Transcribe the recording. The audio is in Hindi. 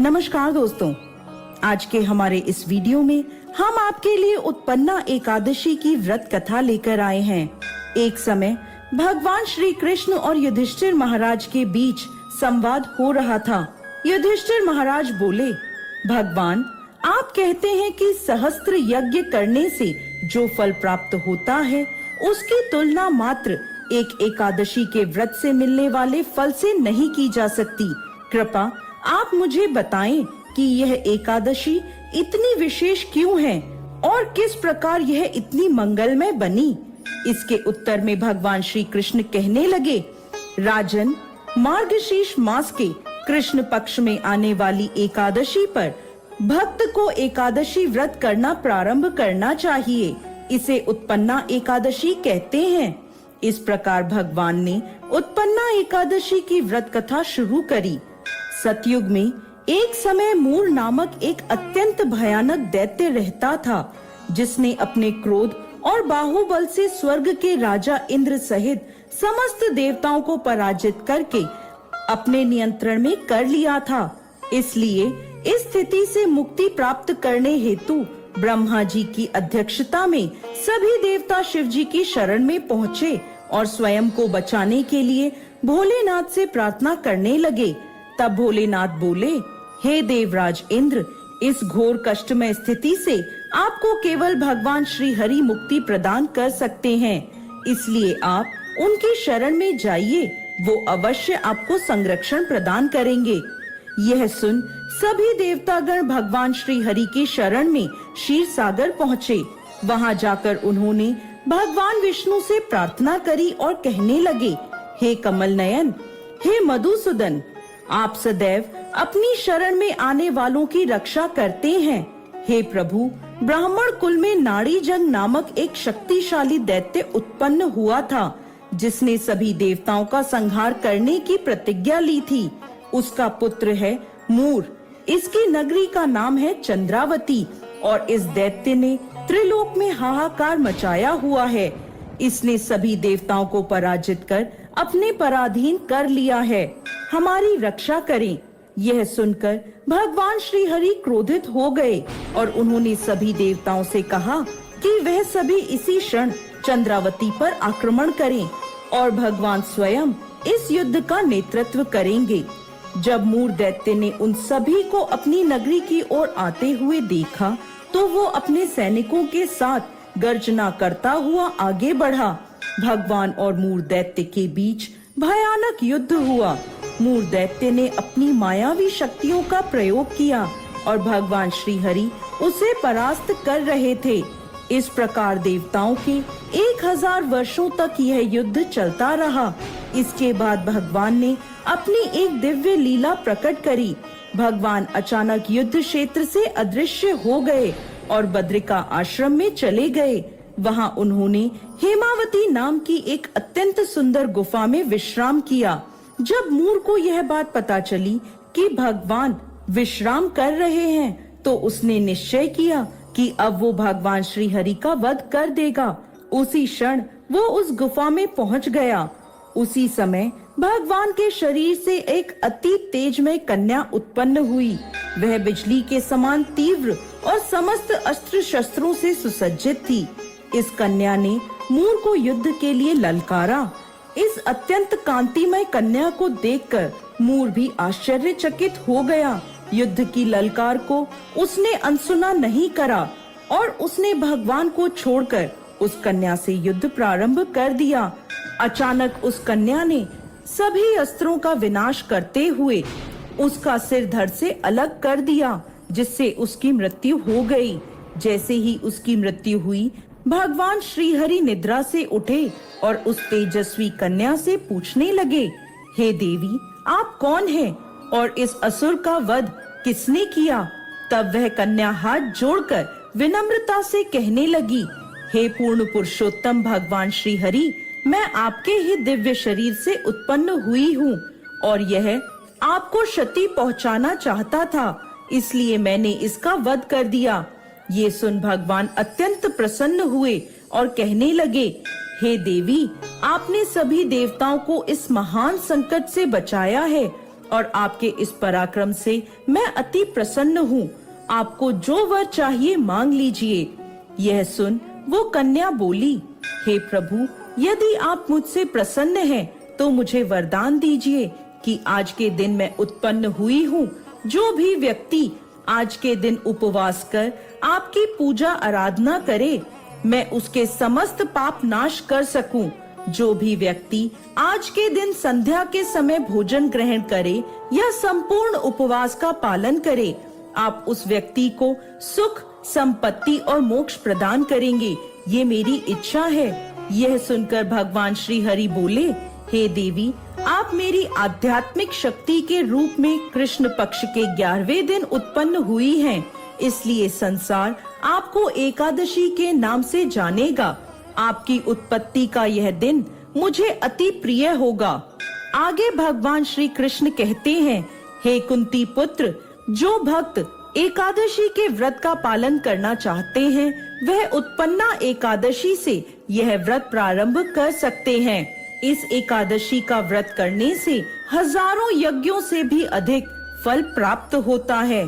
नमस्कार दोस्तों, आज के हमारे इस वीडियो में हम आपके लिए उत्पन्ना एकादशी की व्रत कथा लेकर आए हैं। एक समय भगवान श्री कृष्ण और युधिष्ठिर महाराज के बीच संवाद हो रहा था। युधिष्ठिर महाराज बोले, भगवान, आप कहते हैं कि सहस्त्र यज्ञ करने से जो फल प्राप्त होता है उसकी तुलना मात्र एक एकादशी के व्रत से मिलने वाले फल से नहीं की जा सकती। कृपा आप मुझे बताएं कि यह एकादशी इतनी विशेष क्यों है और किस प्रकार यह इतनी मंगलमय बनी। इसके उत्तर में भगवान श्री कृष्ण कहने लगे, राजन, मार्गशीर्ष मास के कृष्ण पक्ष में आने वाली एकादशी पर भक्त को एकादशी व्रत करना प्रारंभ करना चाहिए। इसे उत्पन्ना एकादशी कहते हैं। इस प्रकार भगवान ने उत्पन्ना एकादशी की व्रत कथा शुरू करी। सतयुग में एक समय मूर नामक एक अत्यंत भयानक दैत्य रहता था, जिसने अपने क्रोध और बाहुबल से स्वर्ग के राजा इंद्र सहित समस्त देवताओं को पराजित करके अपने नियंत्रण में कर लिया था। इसलिए इस स्थिति से मुक्ति प्राप्त करने हेतु ब्रह्मा जी की अध्यक्षता में सभी देवता शिव जी की शरण में पहुँचे और स्वयं को बचाने के लिए भोलेनाथ से प्रार्थना करने लगे। तब भोलेनाथ बोले, हे देवराज इंद्र, इस घोर कष्टमय स्थिति से आपको केवल भगवान श्री हरि मुक्ति प्रदान कर सकते हैं। इसलिए आप उनकी शरण में जाइए, वो अवश्य आपको संरक्षण प्रदान करेंगे। यह सुन सभी देवतागण भगवान श्री हरि की शरण में क्षीर सागर पहुँचे। वहां जाकर उन्होंने भगवान विष्णु से प्रार्थना करी और कहने लगे, हे कमल नयन, हे मधुसूदन, आप सदैव अपनी शरण में आने वालों की रक्षा करते हैं। हे प्रभु, ब्राह्मण कुल में नाड़ी जंग नामक एक शक्तिशाली दैत्य उत्पन्न हुआ था, जिसने सभी देवताओं का संहार करने की प्रतिज्ञा ली थी। उसका पुत्र है मूर। इसकी नगरी का नाम है चंद्रावती और इस दैत्य ने त्रिलोक में हाहाकार मचाया हुआ है। इसने सभी देवताओं को पराजित कर अपने पराधीन कर लिया है। हमारी रक्षा करें। यह सुनकर भगवान श्री हरि क्रोधित हो गए और उन्होंने सभी देवताओं से कहा कि वह सभी इसी क्षण चंद्रावती पर आक्रमण करें और भगवान स्वयं इस युद्ध का नेतृत्व करेंगे। जब मूर दैत्य ने उन सभी को अपनी नगरी की ओर आते हुए देखा, तो वो अपने सैनिकों के साथ गर्जना करता हुआ आगे बढ़ा। भगवान और मूर दैत्य के बीच भयानक युद्ध हुआ। मूर दैत्य ने अपनी मायावी शक्तियों का प्रयोग किया और भगवान श्री हरि उसे परास्त कर रहे थे। इस प्रकार देवताओं के 1000 वर्षों तक यह युद्ध चलता रहा। इसके बाद भगवान ने अपनी एक दिव्य लीला प्रकट करी। भगवान अचानक युद्ध क्षेत्र से अदृश्य हो गए और बद्रिका आश्रम में चले गए। वहां उन्होंने हेमावती नाम की एक अत्यंत सुंदर गुफा में विश्राम किया। जब मूर को यह बात पता चली कि भगवान विश्राम कर रहे हैं, तो उसने निश्चय किया कि अब वो भगवान श्री हरि का वध कर देगा। उसी क्षण वो उस गुफा में पहुंच गया। उसी समय भगवान के शरीर से एक अति तेजमय कन्या उत्पन्न हुई। वह बिजली के समान तीव्र और समस्त अस्त्र शस्त्रों से सुसज्जित थी। इस कन्या ने मूर को युद्ध के लिए ललकारा। इस अत्यंत कांतिमय कन्या को देखकर मूर भी आश्चर्यचकित हो गया। युद्ध की ललकार को उसने अनसुना नहीं करा और उसने भगवान को छोड़कर उस कन्या से युद्ध प्रारंभ कर दिया। अचानक उस कन्या ने सभी अस्त्रों का विनाश करते हुए उसका सिर धड़ से अलग कर दिया, जिससे उसकी मृत्यु हो गई। जैसे ही उसकी मृत्यु हुई, भगवान श्री हरि निद्रा से उठे और उस तेजस्वी कन्या से पूछने लगे, हे देवी, आप कौन हैं और इस असुर का वध किसने किया? तब वह कन्या हाथ जोड़कर विनम्रता से कहने लगी, हे पूर्ण पुरुषोत्तम भगवान श्री हरि, मैं आपके ही दिव्य शरीर से उत्पन्न हुई हूँ और यह आपको क्षति पहुँचाना चाहता था, इसलिए मैंने इसका वध कर दिया। ये सुन भगवान अत्यंत प्रसन्न हुए और कहने लगे, हे देवी, आपने सभी देवताओं को इस महान संकट से बचाया है और आपके इस पराक्रम से मैं अति प्रसन्न हूँ। आपको जो वर चाहिए मांग लीजिए। यह सुन वो कन्या बोली, हे प्रभु, यदि आप मुझसे प्रसन्न हैं तो मुझे वरदान दीजिए कि आज के दिन मैं उत्पन्न हुई हूँ, जो भी व्यक्ति आज के दिन उपवास कर आपकी पूजा आराधना करे, मैं उसके समस्त पाप नाश कर सकूं। जो भी व्यक्ति आज के दिन संध्या के समय भोजन ग्रहण करे या संपूर्ण उपवास का पालन करे, आप उस व्यक्ति को सुख, संपत्ति और मोक्ष प्रदान करेंगे। ये मेरी इच्छा है। यह सुनकर भगवान श्री हरि बोले, हे देवी, आप मेरी आध्यात्मिक शक्ति के रूप में कृष्ण पक्ष के 11वें दिन उत्पन्न हुई हैं, इसलिए संसार आपको एकादशी के नाम से जानेगा। आपकी उत्पत्ति का यह दिन मुझे अति प्रिय होगा। आगे भगवान श्री कृष्ण कहते हैं, हे कुंती पुत्र, जो भक्त एकादशी के व्रत का पालन करना चाहते हैं, वह उत्पन्ना एकादशी से यह व्रत प्रारंभ कर सकते हैं। इस एकादशी का व्रत करने से हजारों यज्ञों से भी अधिक फल प्राप्त होता है।